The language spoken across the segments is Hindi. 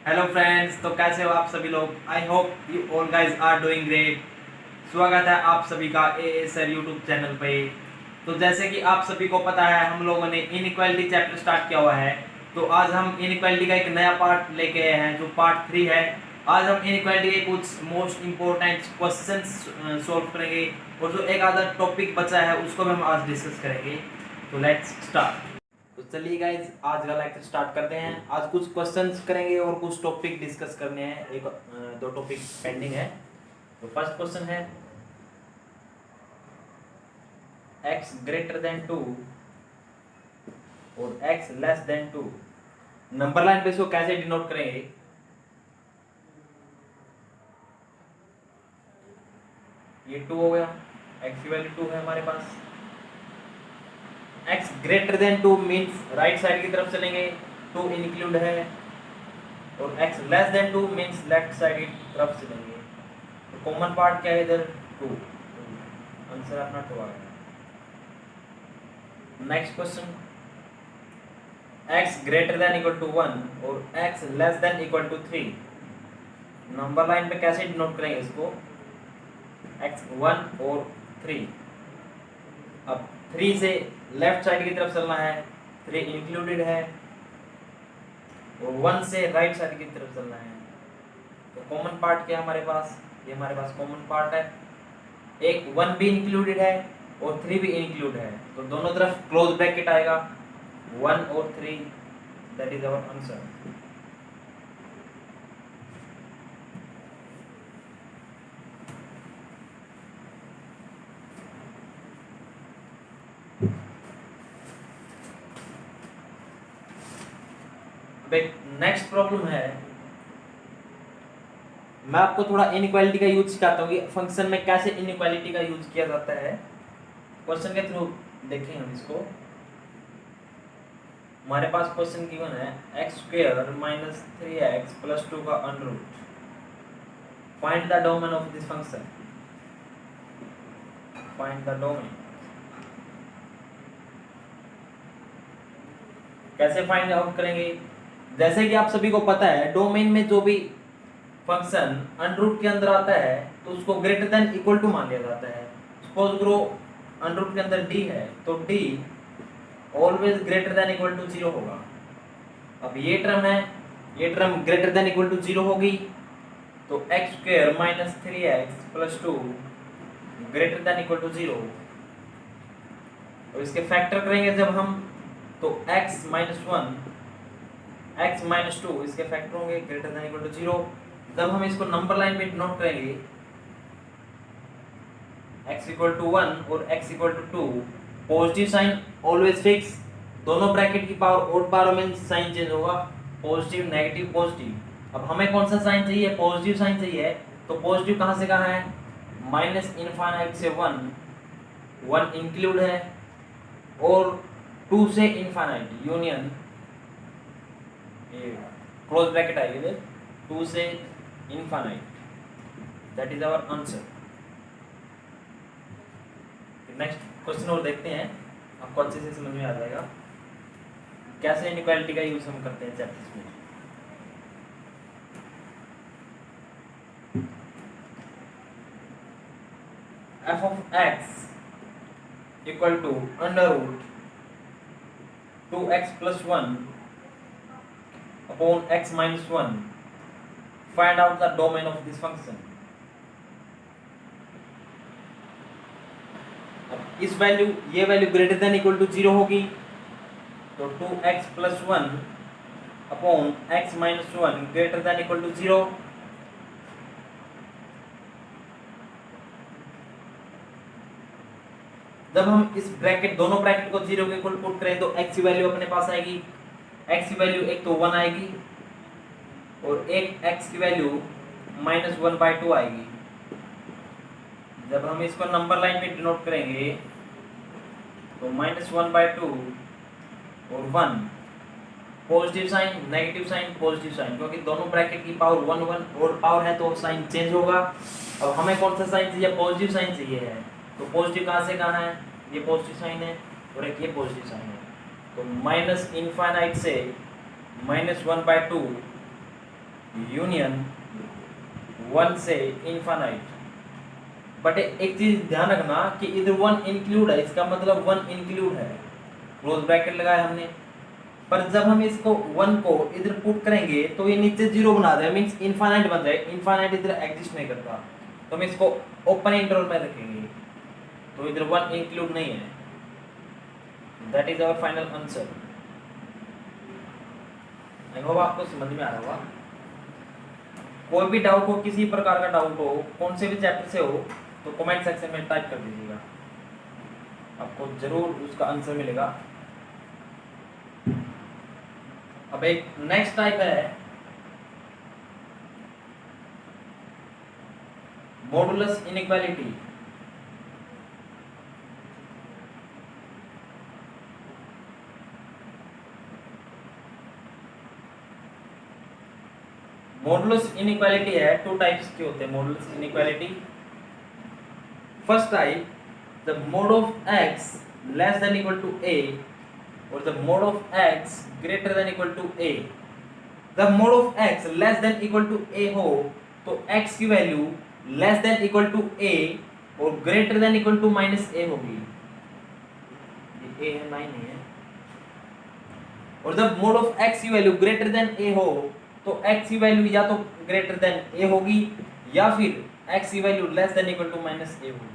हेलो फ्रेंड्स, तो कैसे हो आप सभी लोग। I hope you all guys are doing great. स्वागत है आप सभी का ASR यूट्यूब चैनल पे। तो जैसे कि आप सभी को पता है, हम लोगों ने इनइक्वालिटी चैप्टर स्टार्ट किया हुआ है। तो आज हम इनइक्वालिटी का एक नया पार्ट लेके आए हैं जो पार्ट 3 है। आज हम इनइक्वालिटी के कुछ मोस्ट इंपॉर्टेंट क्वेश्चंस सॉल्व करेंगे और जो एक आधा टॉपिक बचा है उसको भी हम आज डिस्कस करेंगे। तो लेट्स स्टार्ट। तो चलिए गाइज, आज का लेक्चर स्टार्ट करते हैं। आज कुछ क्वेश्चंस करेंगे और कुछ टॉपिक डिस्कस करने हैं। एक दो टॉपिक पेंडिंग है। तो फर्स्ट क्वेश्चन है x ग्रेटर देन 2 और x less then 2। Number line पे इसको कैसे डिनोट करेंगे। ये 2 हो गया, x की वैल्यू 2 है हमारे पास। x greater then 2 means right side की तरफ चलेंगे, 2 इंक्लूड है। और x less then 2 means left side की तरफ चलेंगे। तो कॉमन पार्ट क्या है इधर, 2। आंसर अपना 2 आ गया। Next question, x greater than equal to 1 और x less than equal to 3। Number line पे कैसे डिनोट करेंगे इसको, x 1 और 3। अब 3 से लेफ्ट साइड की तरफ चलना है, 3 इंक्लूडेड है। और 1 से राइट साइड की तरफ चलना है। तो कॉमन पार्ट क्या है हमारे पास, ये हमारे पास कॉमन पार्ट है। एक 1 भी इंक्लूडेड है और 3 भी इंक्लूड है, तो दोनों तरफ क्लोज ब्रैकेट आएगा, 1 और 3। That is our answer. Next problem है, मैं आपको थोड़ा इनइक्वालिटी का यूज सिखाता हूँ कि फंक्शन में कैसे इनइक्वालिटी का यूज किया जाता है। क्वेश्चन के थ्रू देखें हम इसको। हमारे पास क्वेश्चन गिवन है x square minus 3x plus 2 का under root. Find the domain of this function. Find the domain. कैसे फाइंड आउट करेंगे, जैसे कि आप सभी को पता है डोमेन में जो भी फंक्शन अंडर रूट के अंदर आता है तो उसको ग्रेटर देन इक्वल टू मान लिया जाता है। सपोज करो अंडर रूट के अंदर d है तो d always greater than equal to 0 होगा। अब ये टर्म है, ये term greater than equal to 0 होगी, तो x square minus 3x plus 2 greater than equal to 0। और इसके फैक्टर करेंगे जब हम, तो x माइनस 1 x माइनस 2 इसके फैक्टर होंगे ग्रेटर देन इक्वल टू 0। जब हम इसको नंबर लाइन पे नोट करेंगे, x इक्वल टू 1 और x equal to 2, positive sign always fix. दोनों ब्रैकेट की पावर ओड पावर में साइन चेंज होगा, पॉजिटिव नेगेटिव पॉजिटिव। अब हमें कौन सा साइन चाहिए, पॉजिटिव साइन चाहिए। तो पॉजिटिव कहां से कहां है, माइनस इनफाइनाइट से 1 इंक्लूड है, और 2 से इनफाइनाइट यूनियन, ये क्लोज ब्रैकेट आएगी 2 से infinite. That is our answer. Next question और देखते हैं, आपको अच्छे से समझ में आ जाएगा कैसे इनइक्वालिटी का यूज हम करते हैं चैप्टर्स में। f of x equal to under root 2x plus 1 upon x minus 1। Find out the domain of this function. इस वैल्यू, ये value greater than equal to 0 होगी, तो 2x plus 1 upon x minus 1 greater than equal to 0। जब हम इस ब्रैकेट, दोनों ब्रैकेट को 0 के इक्वल पुट करें तो x की वैल्यू अपने पास आएगी। x की वैल्यू एक तो 1 आएगी और एक x की वैल्यू माइनस 1/2 आएगी। जब हम इसको नंबर लाइन पे डिनोट करेंगे तो माइनस 1/2 और 1, positive sign negative sign positive sign, क्योंकि दोनों ब्रैकेट की पावर 1 और पावर है तो साइन चेंज होगा। अब हमें कौन सा साइन चाहिए, पॉजिटिव साइन चाहिए है। तो पॉजिटिव कहां से कहां है, ये पॉजिटिव साइन है और एक ये पॉजिटिव साइन है। तो माइनस इनफाइनाइट से -1/2 यूनियन 1 से इनफाइनाइट। बट एक चीज ध्यान रखना कि इधर 1 इंक्लूड है, इसका मतलब 1 इंक्लूड है, क्लोज ब्रैकेट लगाया हमने। पर जब हम इसको 1 को इधर पुट करेंगे तो ये नीचे 0 बना देगा, मींस इनफाइनाइट बन जाएगा। इनफाइनाइट इधर एग्जिस्ट नहीं करता, तो हम इसको ओपन इंटरवल में रखेंगे, तो इधर 1 इंक्लूड नहीं है। That is our final answer. I hope आपको समझ में आ रहा होगा। कोई भी डाउट हो, किसी प्रकार का डाउट हो, कौन से भी चैप्टर से हो, तो कमेंट सेक्शन में टाइप कर दीजिएगा, आपको जरूर उसका आंसर मिलेगा। अब एक नेक्स्ट टाइप है मॉडुलस इनइक्वालिटी। मॉडुलस इनइक्वालिटी है, 2 टाइप्स के होते हैं modulus inequality. First type, the mod of x less than equal to a और the mod of x greater than equal to a। The mod of x less than equal to a हो तो x की value less than equal to a और greater than equal to minus a होगी। ये a है, 9 नहीं है। और जब मोड ऑफ x की वैल्यू ग्रेटर देन a हो तो x की वैल्यू या तो ग्रेटर देन a होगी या फिर x की value less than equal to minus a होगी।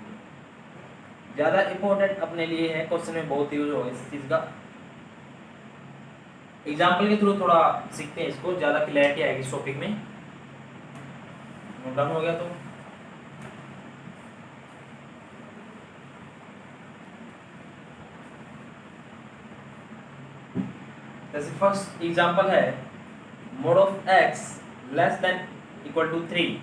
ज्यादा इंपॉर्टेंट अपने लिए है, क्वेश्चन में बहुत यूज होगा इस चीज का। एग्जांपल के थ्रू थोड़ा सीखते हैं इसको, ज्यादा क्लैरिटी आएगी इस टॉपिक में। नोट डाउन हो गया तो जैसे फर्स्ट एग्जांपल है mod of x less than equal to 3,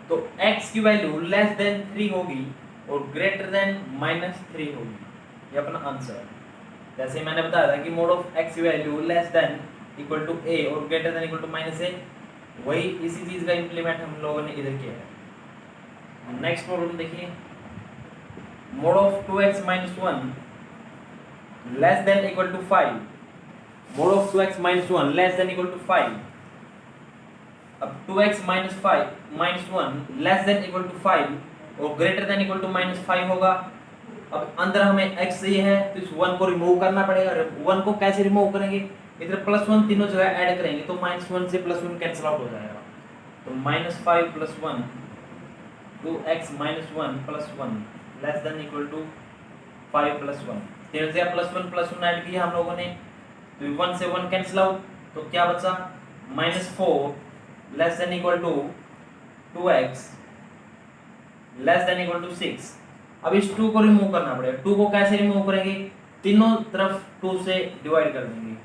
तो x की वैल्यू लेस देन 3 होगी और ग्रेटर देन -3 होगी, ये अपना आंसर है। जैसे मैंने बताया था कि मोड ऑफ x की value less than equal to a और greater than equal to -a, वही इसी चीज का इंप्लीमेंट हम लोगों ने इधर किया है। नेक्स्ट प्रॉब्लम देखिए, mod of 2x - 1 less than equal to 5। Mod of 2x - 1 less than equal to 5। अब 2x - 1 less than equal to 5 और ग्रेटर देन इक्वल टू -5 होगा। अब अंदर हमें x ये है तो इस 1 को रिमूव करना पड़ेगा। 1 को कैसे रिमूव करेंगे, इधर +1 तीनों जगह ऐड करेंगे तो -1 से +1 कैंसिल आउट हो जाएगा, तो -5 + 1 2x - 1 + 1 less than equal to 5 + 1। तीनों जगह +1 ऐड किया हम लोगों ने, तो 1 से 1 कैंसिल आउट, तो क्या बचा -4 less than equal to 2x less than equal to 6। अब इस 2 को रिमूव करना पड़ेगा। 2 को कैसे रिमूव करेंगे, तीनों तरफ 2 से डिवाइड कर देंगे।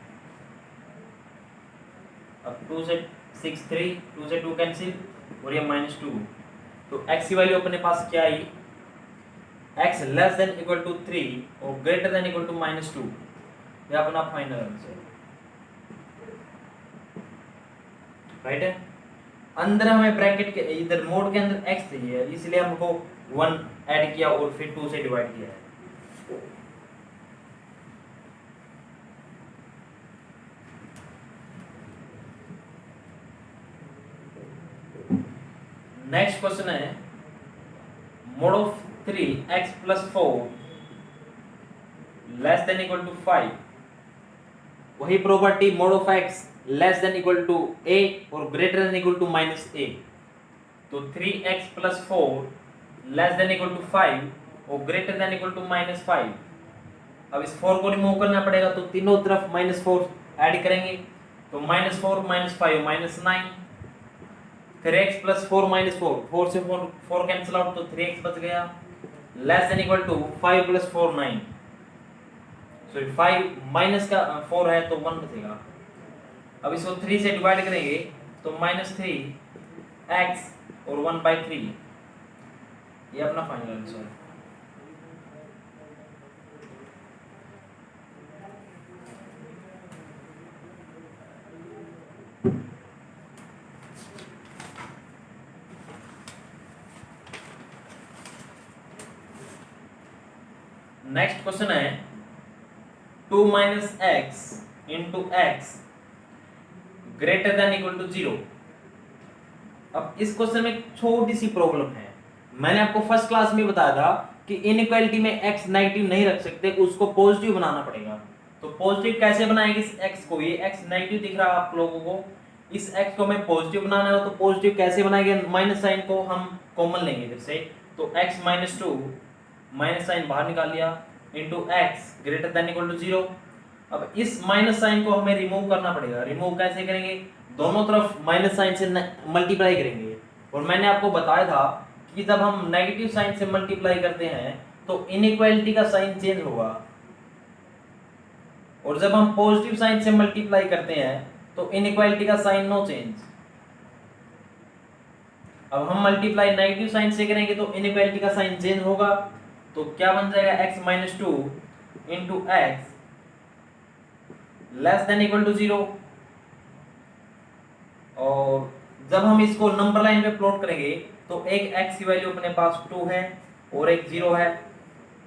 अब 2 से 6 3, 2 से 2 कैंसिल और ये -2, तो x की वैल्यू अपने पास क्या आई, x less than equal to 3 और ग्रेटर देन इक्वल टू -2, ये अपना फाइनल आंसर राइट है। अंदर हमें ब्रैकेट के इधर मोड के अंदर x चाहिए, इसलिए हमको 1 ऐड किया और फिर 2 से डिवाइड किया है। नेक्स्ट क्वेश्चन है mod of 3x + 4 less than equal to 5। वही property mod of x less than equal to a और greater than equal to -a, तो 3x + 4 less than equal to 5 और ग्रेटर देन इक्वल टू -5। अब इस 4 को रिमूव करना पड़ेगा, तो तीनों तरफ -4 ऐड करेंगे, तो -4 -5 -9, 3x + 4 -4, 4 से 4 कैंसिल आउट, तो 3x बच गया less than equal to 5 + 4 9, sorry 5 minus का 4 है तो 1 बचेगा। अब इसको 3 से डिवाइड करेंगे तो -3x और 1/3, ये अपना फाइनल आंसर है। नेक्स्ट क्वेश्चन है 2 - x * x greater than equal to 0। अब इस क्वेश्चन में एक छोटी सी प्रॉब्लम है। मैंने आपको फर्स्ट क्लास में बताया था कि इनइक्वालिटी में x नेगेटिव नहीं रख सकते, उसको पॉजिटिव बनाना पड़ेगा। तो पॉजिटिव कैसे बनाएंगे इस x को? ये x नेगेटिव दिख रहा है आप लोगों को, इस x को हमें पॉजिटिव बनाना है। तो पॉजिटिव कैसे बनाएंगे? माइनस साइन को हम कॉमन लेंगे इधर से, तो x माइनस 2 माइनस साइन बाहर निकाल लिया into x greater than equal to 0। अब इस माइनस साइन को हमें रिमूव करना पड़ेगा। रिमूव कैसे करेंगे? दोनों तरफ माइनस साइन से मल्टीप्लाई करेंगे। और मैंने आपको बताया था कि जब हम नेगेटिव साइन से मल्टीप्लाई करते हैं तो इनइक्वालिटी का साइन चेंज होगा, और जब हम पॉजिटिव साइन से मल्टीप्लाई करते हैं तो इनइक्वालिटी का साइन नो चेंज। अब हम मल्टीप्लाई नेगेटिव साइन से करेंगे तो इनइक्वालिटी का साइन चेंज होगा। तो क्या बन जाएगा? x minus 2 into X less than equal to 0। और जब हम इसको नंबर लाइन पे प्लॉट करेंगे तो एक x की वैल्यू अपने पास 2 है और एक 0 है।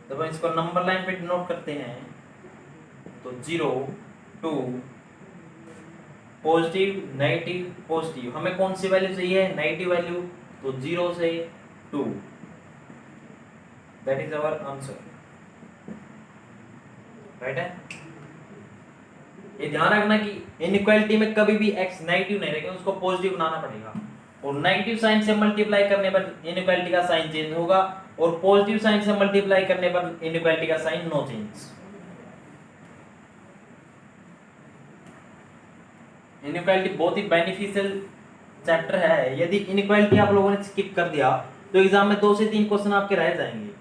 जब हम इसको नंबर लाइन पे डिनोट करते हैं तो 0 2 पॉजिटिव नेगेटिव पॉजिटिव। हमें कौन सी वैल्यू चाहिए? Negative value. तो 0 से 2, that is our answer. Right है? ये ध्यान रखना कि इनइक्वालिटी में कभी भी x नेगेटिव नहीं रहेगा, उसको पॉजिटिव बनाना पड़ेगा। और नेगेटिव साइन से मल्टीप्लाई करने पर इनइक्वालिटी का साइन चेंज होगा, और पॉजिटिव साइन से मल्टीप्लाई करने पर इनइक्वालिटी का साइन नो चेंज। इनइक्वालिटी बहुत ही बेनिफिशियल चैप्टर है। यदि इनइक्वालिटी आप लोगों ने स्किप कर दिया तो एग्जाम में 2 से 3 क्वेश्चन आपके रह जाएंगे,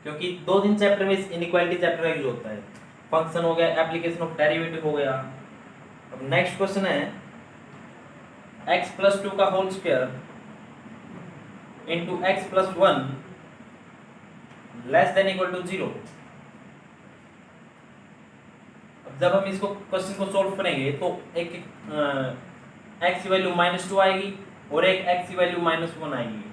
क्योंकि 2-3 चैप्टर में इस इनइक्वालिटी चैप्टर का यूज होता है। फंक्शन हो गया, एप्लीकेशन ऑफ डेरिवेटिव हो गया। अब नेक्स्ट क्वेश्चन है x प्लस 2 का whole square into X plus 1 less than equal to 0। अब जब हम इसको क्वेश्चन को सॉल्व करेंगे तो एक x की वैल्यू -2 आएगी और एक x की वैल्यू -1 आएगी।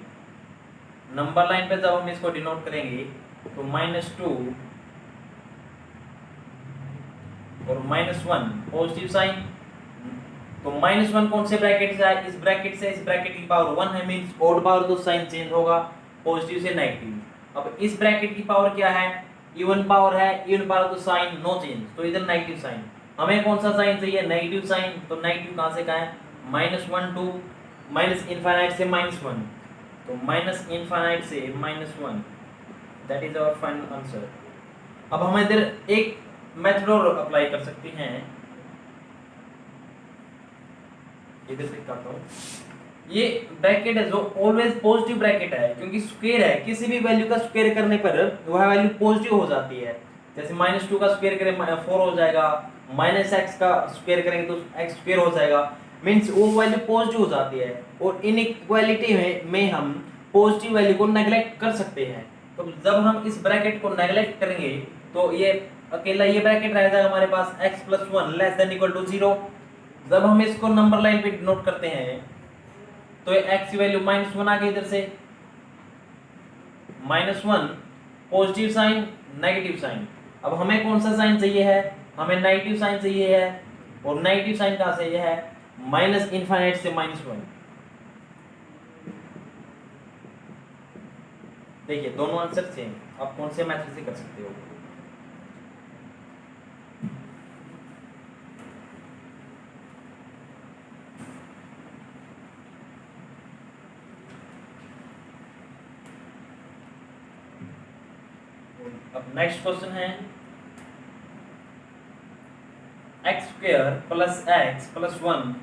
नंबर लाइन पे जब हम इसको डिनोट करेंगे तो -2 और -1 पॉजिटिव साइन। तो -1 कौन से ब्रैकेट से है? इस ब्रैकेट से। इस ब्रैकेट की पावर 1 है, मींस ऑड पावर, तो साइन चेंज होगा पॉजिटिव से नेगेटिव। अब इस ब्रैकेट की पावर क्या है? इवन पावर है, इवन पावर तो साइन नो चेंज, तो इधर नेगेटिव साइन। हमें कौन सा साइन चाहिए? Negative sign. तो नेगेटिव कहां से कहां है? -1 टू माइनस इनफाइनाइट से -1, तो माइनस इनफाइनाइट से -1, that is our final answer. अब हम इधर एक मेथड और अप्लाई कर सकते हैं। इधर से करता हूं, ये ब्रैकेट है जो ऑलवेज पॉजिटिव ब्रैकेट है, क्योंकि स्क्वायर है। किसी भी वैल्यू का स्क्वायर करने पर वह वैल्यू पॉजिटिव हो जाती है। जैसे -2 का स्क्वायर करें 4 हो जाएगा, -x का स्क्वायर करेंगे तो x स्क्वायर हो जाएगा, मींस वो वैल्यू पॉजिटिव हो जाती है। और इनइक्वालिटी में हम पॉजिटिव वैल्यू को नेगलेक्ट कर सकते हैं। तो जब हम इस ब्रैकेट को नेगलेक्ट करेंगे तो ये अकेला ये ब्रैकेट रह जाएगा हमारे पास x plus 1 less than equal to 0। जब हम इसको नंबर लाइन पे नोट करते हैं तो ये x की वैल्यू -1 आ गई, इधर से -1 पॉजिटिव साइन नेगेटिव साइन। अब हमें कौन सा साइन चाहिए है? हमें नेगेटिव साइन चाहिए है, और नेगेटिव साइन कहां से है? माइनस इनफाइनाइट से -1। देखिए दोनों आंसर सेम, आप कौन से मेथड से कर सकते हो। अब नेक्स्ट क्वेश्चन है x² plus x plus 1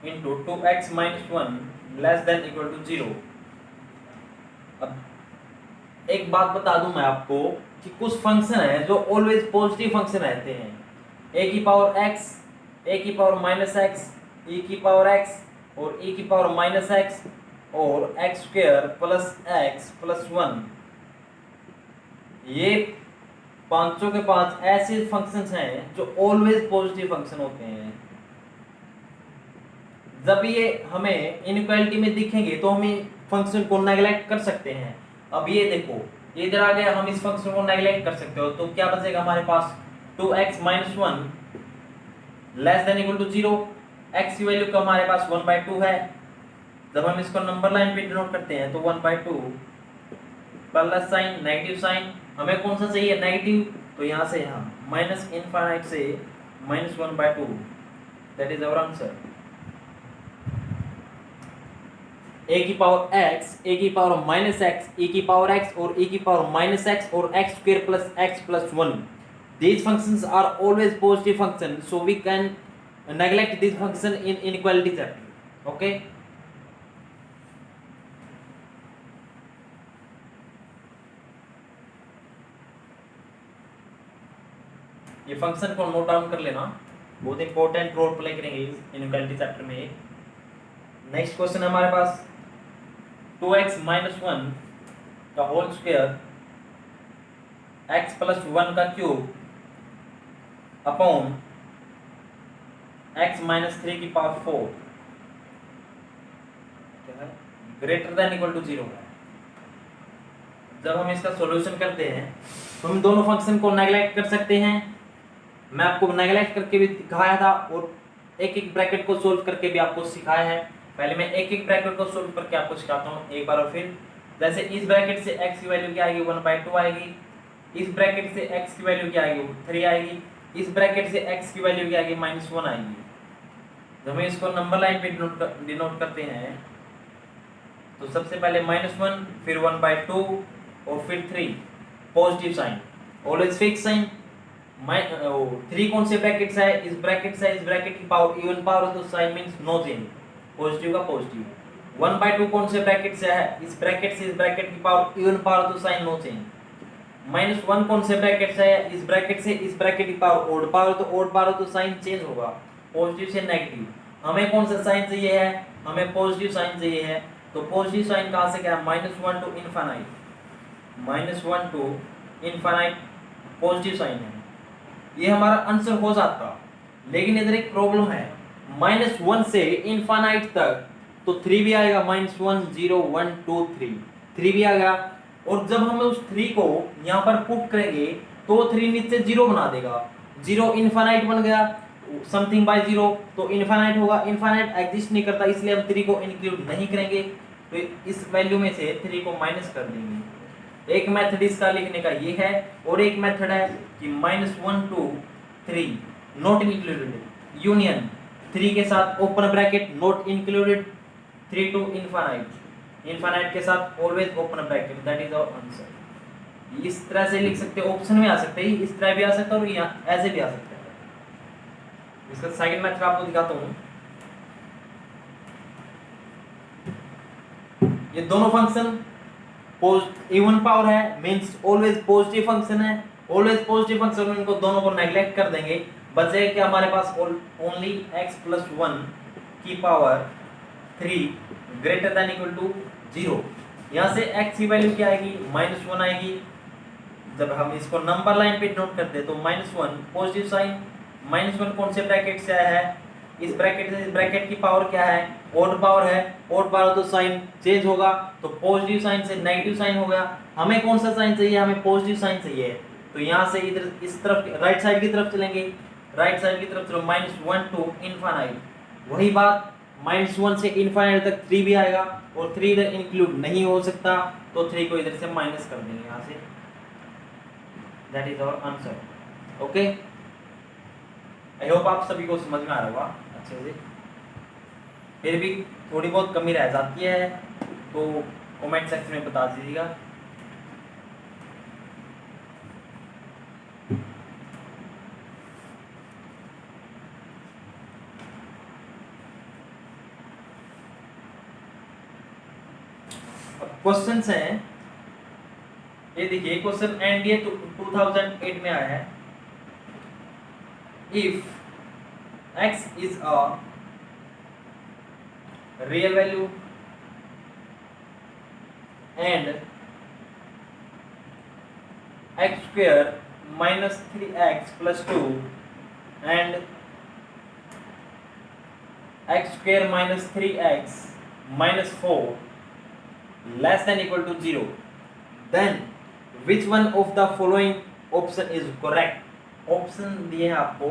into 2x minus 1 less than equal to 0। अब एक बात बता दूं मैं आपको कि कुछ फंक्शन है जो ऑलवेज पॉजिटिव फंक्शन रहते हैं। a की पावर x, a की पावर माइनस x, e की पावर x और e की पावर माइनस x और x² प्लस x प्लस 1, ये पांचों के पांच ऐसे फंक्शंस हैं जो ऑलवेज पॉजिटिव फंक्शन होते हैं। जब ये हमें इनइक्वालिटी में दिखेंगे तो हम फंक्शन को नेगलेक्ट कर सकते हैं। अब ये देखो, ये इधर आ गया, हम इस फंक्शन को नेगलेक्ट कर सकते हो, तो क्या बचेगा हमारे पास? 2x minus 1 less than equal to 0। x की वैल्यू का हमारे पास 1/2 है, जब हम इसको नंबर लाइन पे डिनोट करते हैं तो 1/2 प्लस साइन नेगेटिव साइन, हमें कौन सा चाहिए नेगेटिव, तो यहाँ से यहाँ माइनस इनफाइनाइट से -1/2, दैट इज आवर आंसर। ए की पावर x, ए की पावर माइनस एक्स, e की पावर x और e की पावर माइनस एक्स और x square plus x plus 1, these functions are always positive function, so we can neglect this function in inequality chapter, okay। ये फंक्शन को नोट डाउन कर लेना, बहुत इंपॉर्टेंट रोल प्ले करेंगे इनइक्वालिटी चैप्टर में। नेक्स्ट क्वेश्चन हमारे पास 2x माइनस 1 का होल स्क्वायर x प्लस 1 का क्यूब अपॉन x माइनस 3 की पावर 4 क्या है ग्रेटर देन इक्वल टू 0 है। जब हम इसका सॉल्यूशन करते हैं तो हम दोनों फंक्शन को नेगलेक्ट कर सकते हैं, मैं आपको नेगलेक्ट करके भी दिखाया था और एक एक ब्रैकेट को सोल्व करके भी आपको सिखाया है। पहले मैं एक एक ब्रैकेट को सोल्व करके आपको सिखाता हूँ एक बार और फिर। जैसे इस ब्रैकेट से x की वैल्यू क्या आएगी 1/2 आएगी, इस ब्रैकेट से x की वैल्यू क्या आएगी 3 आएगी, इस ब्रैकेट से x की वैल्यू क्या आएगी -1 आएगी। जब हम इसको नंबर लाइन पे डिनोट करते हैं तो सबसे पहले -1 फिर 1/2 और फिर 3 positive sign, always fix sign. 3 कौन से ब्रैकेट से है, इस ब्रैकेट से, इस ब्रैकेट की पावर इवन पावर तो sign means no change, positive का पॉजिटिव। 1/2 कौन से ब्रैकेट से है, इस ब्रैकेट से, इस ब्रैकेट की पावर इवन पावर तो साइन नो चेंज। -1 कौन से ब्रैकेट से है, इस ब्रैकेट से, इस ब्रैकेट की पावर ऑड पावर तो ऑड पावर तो साइन चेंज होगा, पॉजिटिव से नेगेटिव। हमें कौन सा साइन चाहिए है, हमें पॉजिटिव साइन चाहिए है, तो पॉजिटिव साइन कहां से क्या है -1 to infinite, -1 to infinite positive sign है, ये हमारा आंसर हो जाता। लेकिन इधर एक प्रॉब्लम है, -1 से इनफाइनाइट तक तो 3 भी आएगा, -1 0 1 2 3 भी आ गया। और जब हम उस 3 को यहाँ पर पुट करेंगे तो 3 नीचे 0 बना देगा, 0 इनफाइनाइट बन गया, समथिंग बाय 0 तो इनफाइनाइट होगा, इनफाइनाइट एग्जिस्ट नहीं करता इसलिए हम 3 को इंक्लूड नहीं करेंगे, तो इस वैल्यू में से 3 को माइनस कर देंगे। एक मेथड इसका लिखने का ये है और एक मेथड है कि -1 टू 3 नॉट इंक्लूडेड, यूनियन 3 के साथ open bracket not included, 3 to infinite, infinite के साथ always open bracket, that is our answer. इस तरह से लिख सकते हैं, ऑप्शन में आ सकते हैं, इस तरह भी आ सकता है और यहाँ ऐसे भी आ सकता है। इसका सेकंड मेथड आपको दिखाता हूँ। ये दोनों फंक्शन इवन पावर है, मींस ऑलवेज पॉजिटिव फंक्शन है, ऑलवेज पॉजिटिव फंक्शन, इनको दोनों को नेग्लेक्ट कर देंगे, बचेगा क्या हमारे पास ओनली x प्लस 1 की power 3 greater than equal to 0। यहाँ से x की वैल्यू क्या आएगी -1 आएगी। जब हम इसको नंबर लाइन पे नोट करते हैं तो -1 पॉजिटिव साइन, -1 कौन से ब्रैकेट से आया है, इस ब्रैकेट से, इस ब्रैकेट की पावर क्या है ऑड पावर है, ऑड पावर तो साइन चेंज होगा, तो पॉजिटिव साइन से नेगेटिव साइन हो गया। हमें कौन सा साइन चाहिए, हमें पॉजिटिव साइन चाहिए, तो यहाँ से इधर इस तरफ राइट साइड की तरफ चलेंगे, राइट साइड की तरफ चलो, -1 टू इनफाइनाइट, वही बात -1 से इनफाइनाइट तक 3 भी आएगा और 3 इधर इंक्लूड नहीं हो सकता, तो 3 को इधर से माइनस कर देंगे यहाँ से, that is our answer. Okay, I hope आप सभी को समझ में आ रहा होगा अच्छे से। फिर भी थोड़ी बहुत कमी रह जाती है तो कमेंट सेक्शन में बता दीजिएगा। क्वेश्चंस हैं, ये देखिए क्वेश्चन एनडीए 2008 में आया है। If x is a real value and x square minus 3x plus 2 and x square minus 3x minus 4 less than equal to 0, then which one of the following option is correct? Option दिए हैं आपको,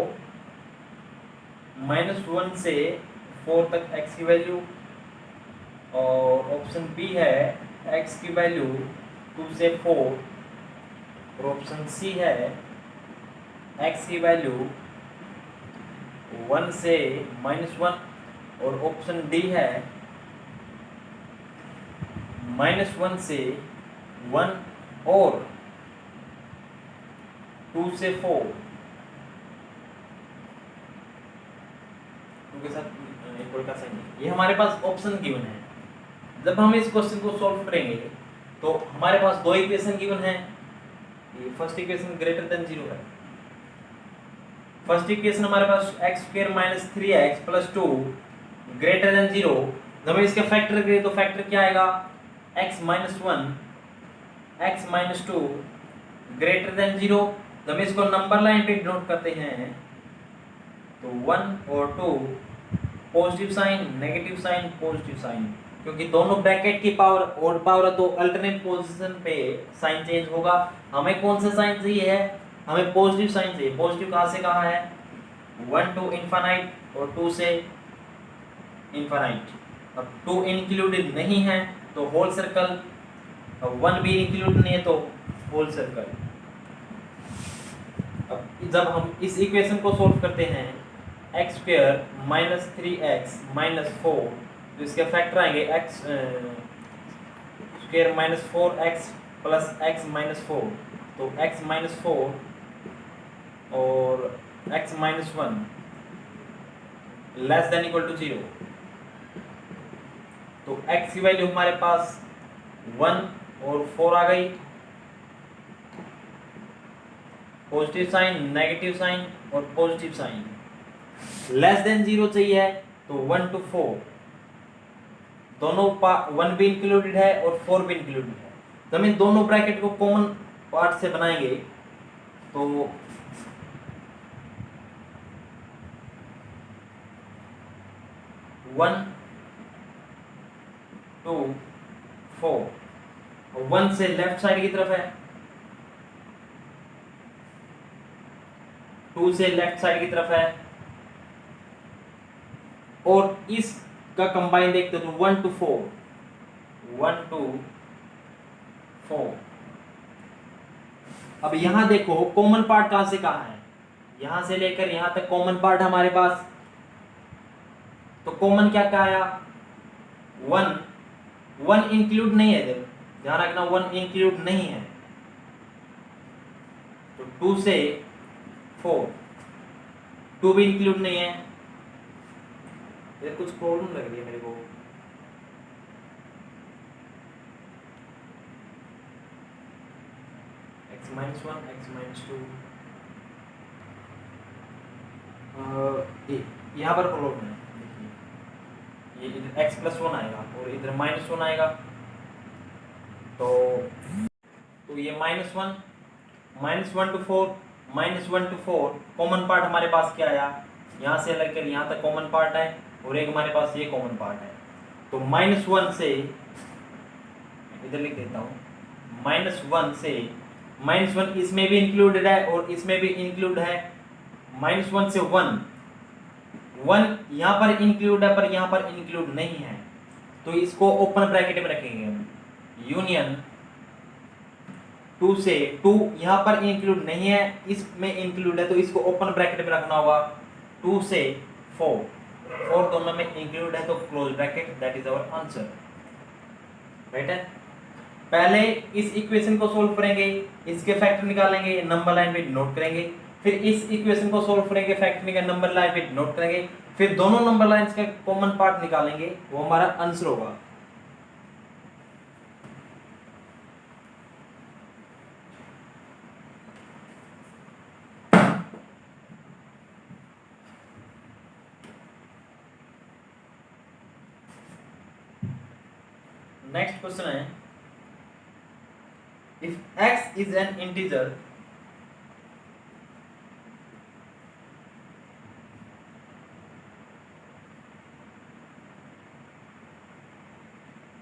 -1 से 4 तक x की वैल्यू, और ऑप्शन बी है x की वैल्यू 2 से 4, और ऑप्शन सी है x की वैल्यू 1 से -1, और ऑप्शन डी है -1 से 1 और 2 से 4 के साथ इक्वल का साइन। ये हमारे पास ऑप्शन गिवन है। जब हम इस क्वेश्चन को सॉल्व करेंगे तो हमारे पास दो इक्वेशन गिवन है। ये फर्स्ट इक्वेशन ग्रेटर देन 0 है। फर्स्ट इक्वेशन हमारे पास x² - 3x + 2 ग्रेटर देन 0। जब हम इसके फैक्टर करें तो फैक्टर क्या आएगा, x - 1 x - 2 ग्रेटर देन 0। जब इसको नंबर लाइन पे नोट करते हैं तो 1 और 2 positive sign, negative sign, positive sign, क्योंकि दोनों ब्रैकेट की पावर और पावर है तो अल्टरनेट पोजीशन पे साइन चेंज होगा। हमें कौन सा साइन चाहिए है, हमें पॉजिटिव साइन चाहिए। पॉजिटिव कहाँ से कहाँ है, 1 to इनफाइनाइट और 2 से इनफाइनाइट। अब 2 इंक्लूडेड नहीं है तो होल सर्कल, अब 1 भी इंक्लूड नहीं है तो होल सर्कल। अब जब हम इस इक्वेशन को सॉल्व करते हैं x² - 3x - 4, तो इसके फैक्टर आएंगे x² - 4x + x - 4, तो x - 4 और x - 1 less than equal to 0। तो x की वैल्यू हमारे पास 1 और 4 आ गई, पॉजिटिव साइन, नेगेटिव साइन और पॉजिटिव साइन। लेस देन 0 चाहिए तो 1 to 4 दोनों 1 भी इंक्लूडेड है और 4 भी इंक्लूडेड है। तो हम इन दोनों ब्रैकेट को कॉमन पार्ट से बनाएंगे तो 1 2 4, 1 से लेफ्ट साइड की तरफ है, 2 से लेफ्ट साइड की तरफ है, और इसका कंबाइन देखते तो 1 to 4, 1 to 4। अब यहां देखो कॉमन पार्ट कहां से कहां है, यहां से लेकर यहां तक कॉमन पार्ट हमारे पास। तो कॉमन क्या क्या आया, 1 इंक्लूड नहीं है, इधर ध्यान रखना 1 इंक्लूड नहीं है, तो 2 से 4 2 भी इंक्लूड नहीं है। ये कुछ प्रॉब्लम लग रही है मेरे को। x - 1 x - 2 यहाँ पर प्रॉब्लम है, देखिए ये इधर x + 1 आएगा और इधर -1 आएगा, तो ये -1 -1 to 4 -1 to 4 कॉमन पार्ट हमारे पास क्या आया, यहाँ से लेकर यहाँ तक कॉमन पार्ट है और एक हमारे पास ये कॉमन पार्ट है। तो -1 से इधर लिख देता हूँ, -1 से -1 इसमें भी इंक्लूडेड है और इसमें भी इंक्लूड है। -1 से 1 यहाँ पर इंक्लूड है पर यहाँ पर इंक्लूड नहीं है, तो इसको ओपन ब्रैकेट में रखेंगे हम। यूनियन 2 से 2 यहाँ पर इंक्लूड नहीं है, इसमें इंक्लूड है, तो इसको ओपन ब्रैकेट में रखना होगा। 2 से 4 दोनों में इंक्लूड है तो close bracket, that is our answer. Right है। पहले इस इक्वेशन को सोल्व करेंगे, इसके फैक्टर निकालेंगे, नंबर लाइन पे नोट करेंगे, फिर इस इक्वेशन को सोल्व करेंगे, फैक्टर निकाल नंबर लाइन पे नोट करेंगे, फिर दोनों नंबर लाइंस का कॉमन पार्ट निकालेंगे, वो हमारा आंसर होगा। नेक्स्ट क्वेश्चन है, if x is an integer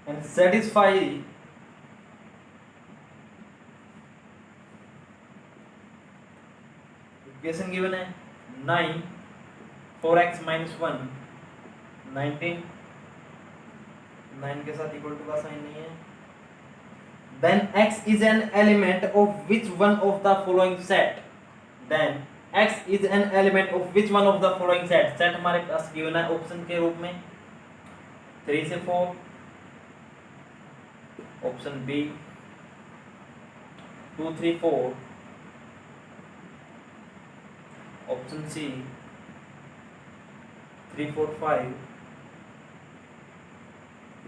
and satisfy equation given है 9 4x - 1 19 9 के साथ इक्वल टू का साइन नहीं है। Then x is an element of which one of the following set? Then x is an element of which one of the following set? Set हमारे पास गिवन है ऑप्शन के रूप में 3 से 4, option B 2 3 4, option C 3 4 5,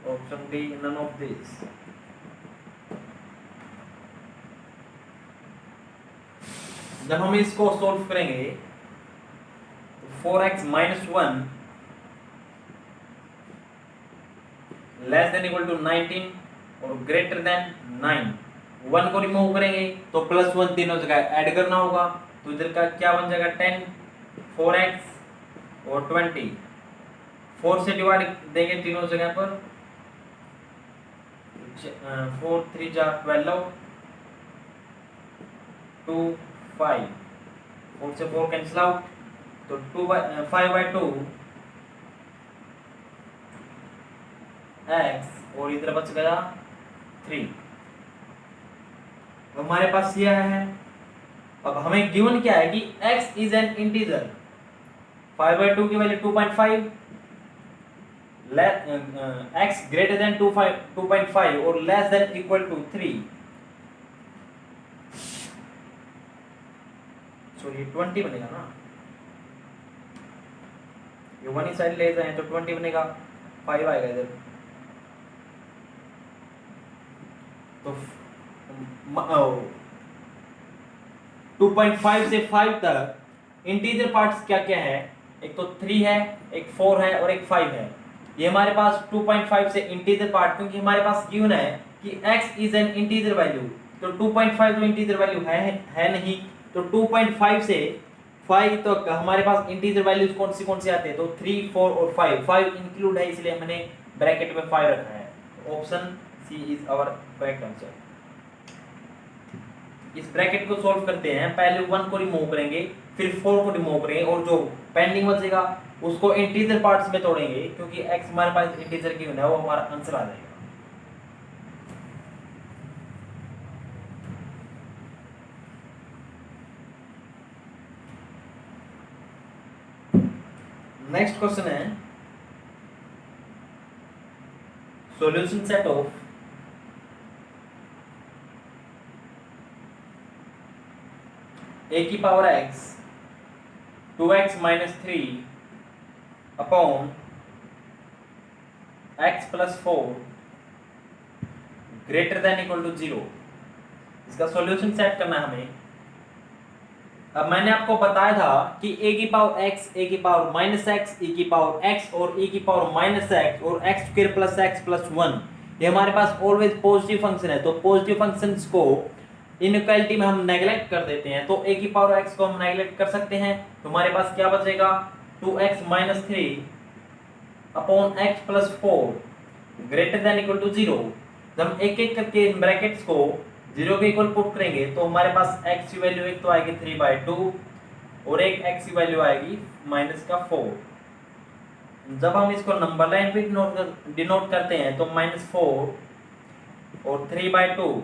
option D none of these। जब हम इसको सॉल्व करेंगे तो 4x minus 1 less than equal to 19 और ग्रेटर देन 9, 1 को रिमूव करेंगे तो प्लस 1 तीनों जगह ऐड करना होगा, तो इधर का क्या बन जाएगा 10, 4x और 20, 4 से डिवाइड देंगे तीनों जगह पर, 4 3 जा 12, 2 5, 4 से 4 कैंसिल आउट, तो 5/2 x और इधर बच गया 3। तो हमारे पास यह है। अब हमें गिवन क्या है कि x इज एन इंटीजर, 5/2 की वैल्यू 2.5, x ग्रेटर देन 2.5 और लेस देन इक्वल टू 3। ये 20 बनेगा ना, ये 1 ही साइड ले जाए तो 20 बनेगा, 5 आएगा इधर, तो 2.5 से 5 तक इंटीजर पार्ट्स क्या क्या है, एक तो 3 है, एक 4 है और एक 5 है। ये हमारे पास 2.5 से इंटीजर पार्ट, क्योंकि हमारे पास गिवन है कि x is an integer value, तो 2.5 तो इंटीजर वैल्यू है नहीं, तो 2.5 से 5 तक हमारे पास इंटीजर वैल्यूज कौन सी आते हैं, तो 3 4 और 5 इंक्लूड है, इसलिए मैंने ब्रैकेट में 5 रखा है। Option C is our correct answer. इस ब्रैकेट को सॉल्व करते हैं, पहले 1 को रिमूव करेंगे, फिर 4 को रिमूव करेंगे और जो पेंडिंग बचेगा उसको इंटीजर पार्ट्स में तोड़ेंगे, क्योंकि x हमारे पास इंटीजर की है, वो हमारा आंसर आ जाएगा। नेक्स्ट क्वेश्चन है सॉल्यूशन सेट ऑफ a की power x 2x minus 3 upon x plus 4 greater than equal to 0। इसका सॉल्यूशन सेट करना है हमें। अब मैंने आपको बताया था कि a की पावर x, a की पावर माइनस x, e की पावर x और e की पावर माइनस x और x square plus x plus 1, ये हमारे पास ऑलवेज पॉजिटिव फंक्शन है, तो पॉजिटिव फंक्शंस को इनइक्वालिटी में हम नेगलेक्ट कर देते हैं, तो a की पावर x को हम नेगलेक्ट कर सकते हैं, तो हमारे पास क्या बचेगा 2x minus 3 upon x plus 4 greater than equal to 0। जब हम एक एक करके इन ब्रैकेट्स को 0 के इक्वल पुट करेंगे तो हमारे पास x की वैल्यू एक तो आएगी 3/2 और एक x की वैल्यू आएगी माइनस का 4। जब हम इसको नंबर लाइन पे डिनोट करते हैं तो -4 और 3/2,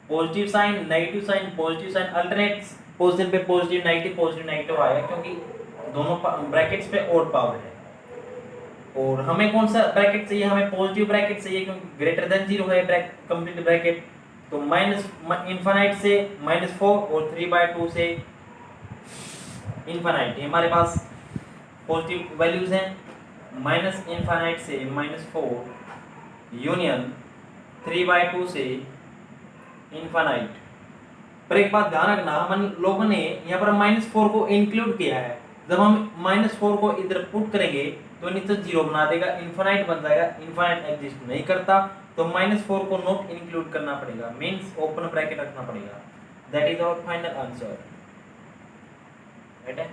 positive sign negative sign positive sign alternate position पे पॉजिटिव नेगेटिव आएगा, क्योंकि दोनों ब्रैकेट्स पे ऑड पावर है। और हमें कौन सा ब्रैकेट चाहिए, हमें पॉजिटिव ब्रैकेट चाहिए, क्योंकि ग्रेटर देन 0 है कंप्लीट ब्रैकेट, तो माइनस इनफाइनाइट से -4 और 3/2 से इनफाइनाइट, हमारे पास पॉजिटिव वैल्यूज हैं, माइनस इनफाइनाइट से -4 यूनियन 3/2 से इनफाइनाइट। पर एक बात ध्यान रखना, हम लोगों ने यहाँ पर -4 को इंक्लूड किया है, जब हम -4 को इधर पुट करेंगे तो नीचे 0 बना देगा, इनफाइनाइट बन जाएगा, इनफाइनाइट एग्जिस्ट नहीं करता, तो -4 को नॉट इंक्लूड करना पड़ेगा, मींस ओपन ब्रैकेट रखना पड़ेगा। That is our final answer. Right है,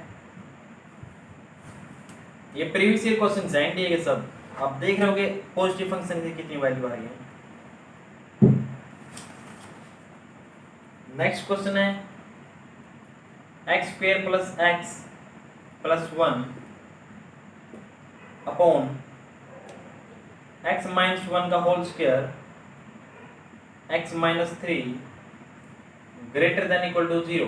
ये प्रीवियस ईयर क्वेश्चंस हैं ठीक है सब, आप देख रहे होगे पॉजिटिव फंक्शन की कितनी वैल्यू आ रही है। नेक्स्ट क्वेश्चन है x² plus x plus 1 upon x minus 1 का whole square x minus 3 greater than equal to 0।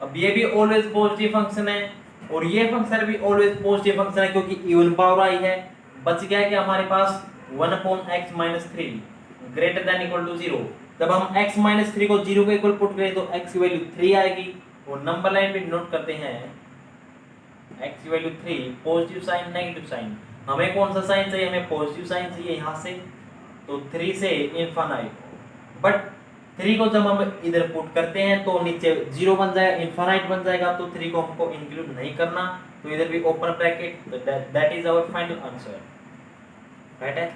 अब ये भी ऑलवेज पॉजिटिव फंक्शन है और ये फंक्शन भी ऑलवेज पॉजिटिव फंक्शन है क्योंकि इवन पावर आई है। बच गया कि हमारे पास 1/x minus 3 greater than equal to 0। जब हम x माइनस 3 को 0 के इक्वल पुट करें तो x की वैल्यू 3 आएगी और नंबर लाइन पे नोट करते हैं x की value 3 positive sign negative sign. हमें कौन सा साइन चाहिए? हमें पॉजिटिव साइन चाहिए यहाँ से, तो 3 से इनफाइनाइट। बट 3 को जब हम इधर पुट करते हैं तो नीचे 0 बन जाएगा, इनफाइनाइट बन जाएगा, तो 3 को हमको इंक्लूड नहीं करना, तो इधर भी open bracket, that is our final answer. Right है।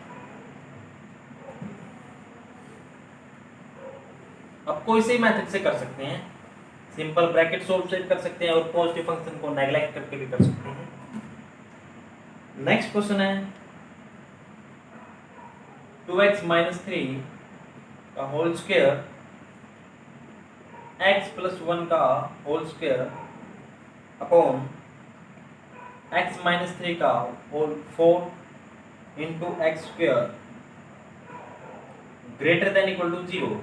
अब कोई से मेथड से कर सकते हैं, सिंपल ब्रैकेट सोल्व से कर सकते हैं और पॉजिटिव फंक्शन को नेग्लेक्ट करके भी कर सकते हैं। नेक्स्ट क्वेश्चन है 2x माइनस 3 का होल स्क्वायर x प्लस 1 का whole square upon x minus 3 का whole 4 into x square greater than equal to 0।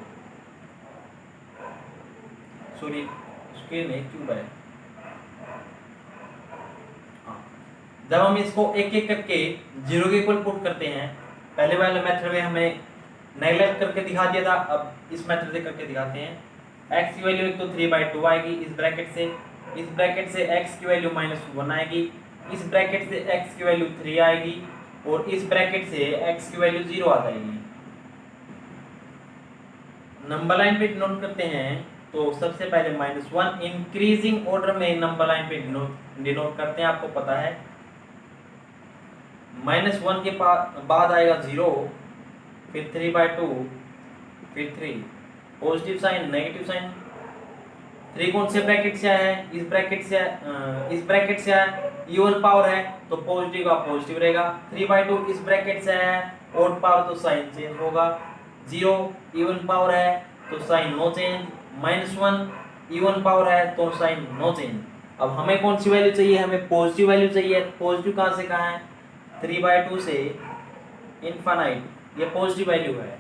Sorry square नहीं, क्यूब है। जब हम इसको एक एक करके 0 के इक्वल पुट करते हैं, पहले वाले मेथड में हमें नेगलेक्ट करके दिखा दिया था, अब इस मेथड से करके दिखाते हैं। x की वैल्यू एक तो 3/2 आएगी इस ब्रैकेट से x की वैल्यू -1 आएगी, इस ब्रैकेट से x की वैल्यू 3 आएगी और इस ब्रैकेट से x की वैल्यू 0 आ जाएगी। नंबर लाइन पे नोट करते हैं तो सबसे पहले -1 इंक्रीजिंग ऑर्डर में नंबर लाइन पे डिनोट करते हैं, आपको पता है। -1 के बाद आएगा 0, फिर 3/2, फिर 3, पॉजिटिव साइन नेगेटिव साइन। 3 कौन से ब्रैकेट से आया है? इस ब्रैकेट से आया, इवन पावर है तो पॉजिटिव का पॉजिटिव रहेगा। 3/2 इस ब्रैकेट से आया है, ऑड पावर तो साइन चेंज होगा। 0 इवन पावर है तो sign no change. -1 even power है तो साइन नो चेंज। अब हमें कौन सी वैल्यू चाहिए? हमें पॉजिटिव वैल्यू चाहिए। पॉजिटिव कहाँ से कहाँ है? 3/2 से इनफाइनाइट, ये पॉजिटिव वैल्यू है।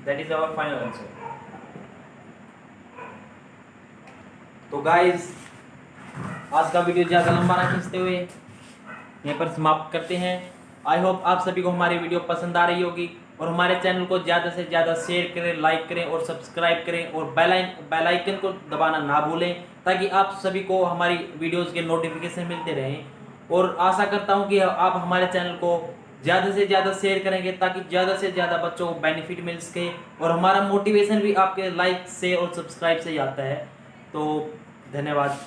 That is our final answer. तो गाइस आज का वीडियो ज़्यादा लंबा ना खींचते हुए यहीं पर समाप्त करते हैं। आई होप आप सभी को हमारी वीडियो पसंद आ रही होगी और हमारे चैनल को ज़्यादा से ज़्यादा शेयर करें, लाइक करें और सब्सक्राइब करें और बेल आइकन को दबाना ना भूलें ताकि आप सभी को हमारी वीडियोस के नोटिफिकेशन मिलते रहें। और आशा करता हूं कि आप हमारे चैनल को ज़्यादा से ज़्यादा शेयर करेंगे ताकि ज़्यादा से ज़्यादा बच्चों को बेनिफिट मिल सके और हमारा मोटिवेशन भी आपके लाइक से और सब्सक्राइब से ही आता है। तो धन्यवाद।